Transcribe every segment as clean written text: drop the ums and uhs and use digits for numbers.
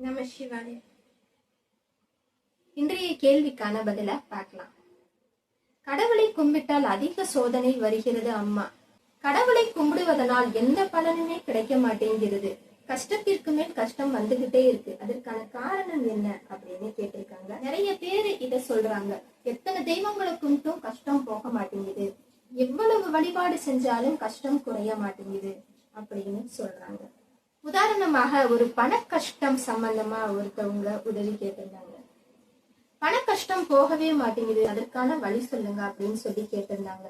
நம சிவாய. இன்றைய கேள்விக்கான பதில பார்க்கலாம். கடவுளை கும்பிட்டால் அதிக சோதனை வருகிறது அம்மா. கடவுளை கும்பிடுவதனால் எந்த பலனுமே கிடைக்க மாட்டேங்கிறது. கஷ்டத்திற்கு மேல் கஷ்டம் வந்துகிட்டே இருக்கு. அதற்கான காரணம் என்ன அப்படின்னு கேட்டிருக்காங்க. நிறைய பேரு இத சொல்றாங்க. எத்தனை தெய்வங்களை கும்பிட்டும் கஷ்டம் போக மாட்டேங்குது, எவ்வளவு வழிபாடு செஞ்சாலும் கஷ்டம் குறைய மாட்டேங்குது அப்படின்னு சொல்றாங்க. உதாரணமாக ஒரு பண கஷ்டம் சம்பந்தமா ஒருத்தவங்க உதவி கேட்டிருந்தாங்க. பண கஷ்டம் போகவே மாட்டேங்குது, அதற்கான வழி சொல்லுங்க அப்படின்னு சொல்லி கேட்டிருந்தாங்க.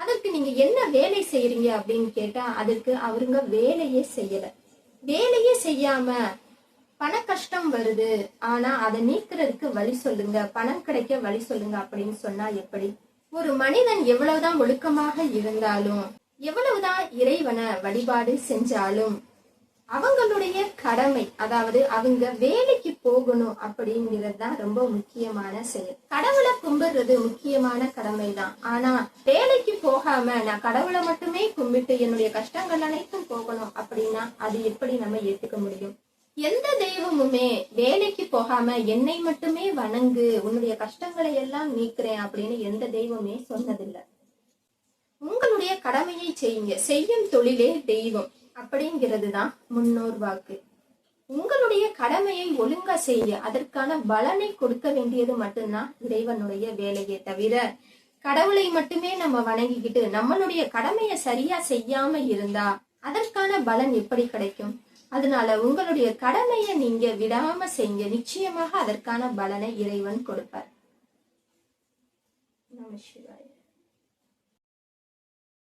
அதற்கு நீங்க என்ன வேலை செய்யறீங்க அப்படின்னு கேட்டா அதற்கு அவருங்க வேலையே செய்யல. வேலையே செய்யாம பண கஷ்டம் வருது, ஆனா அதை நீக்கிறதுக்கு வழி சொல்லுங்க, பணம் கிடைக்க வழி சொல்லுங்க அப்படின்னு சொன்னா எப்படி? ஒரு மனிதன் எவ்வளவுதான் ஒழுக்கமாக இருந்தாலும், எவ்வளவுதான் இறைவனை வழிபாடு செஞ்சாலும் அவங்களுடைய கடமை, அதாவது அவங்க வேலைக்கு போகணும் அப்படிங்கிறது தான் ரொம்ப முக்கியமான செயல். கடவுளை கும்பிடுறது முக்கியமான கடமை தான். ஆனா வேலைக்கு போகாம நான் கடவுளை மட்டுமே கும்பிட்டு என்னுடைய கஷ்டங்கள் அனைத்தும் போகணும் அப்படின்னா அது எப்படி நம்ம ஏத்துக்க முடியும்? எந்த தெய்வமுமே வேலைக்கு போகாம என்னை மட்டுமே வணங்கு, உன்னுடைய கஷ்டங்களை எல்லாம் நீக்கிறேன் அப்படின்னு எந்த தெய்வமே சொன்னதில்லை. உங்களுடைய கடமையை செய்யுங்க, செய்யும் தொழிலே தெய்வம் அப்படிங்கிறது தான் முன்னோர் வாக்கு. உங்களுடைய கடமையை ஒழுங்கா செய்ய, அதற்கான பலனை கொடுக்க வேண்டியது மட்டும்தான் இறைவனுடைய வேலையே தவிர கடவுளை மட்டுமே நம்ம வணங்கிக்கிட்டு நம்மளுடைய கடமையை சரியா செய்யாம இருந்தா அதற்கான பலன் எப்படி கிடைக்கும்? அதனால உங்களுடைய கடமையை நீங்க விடாம செய்ய, நிச்சயமாக அதற்கான பலனை இறைவன் கொடுப்பார். நம சிவாய.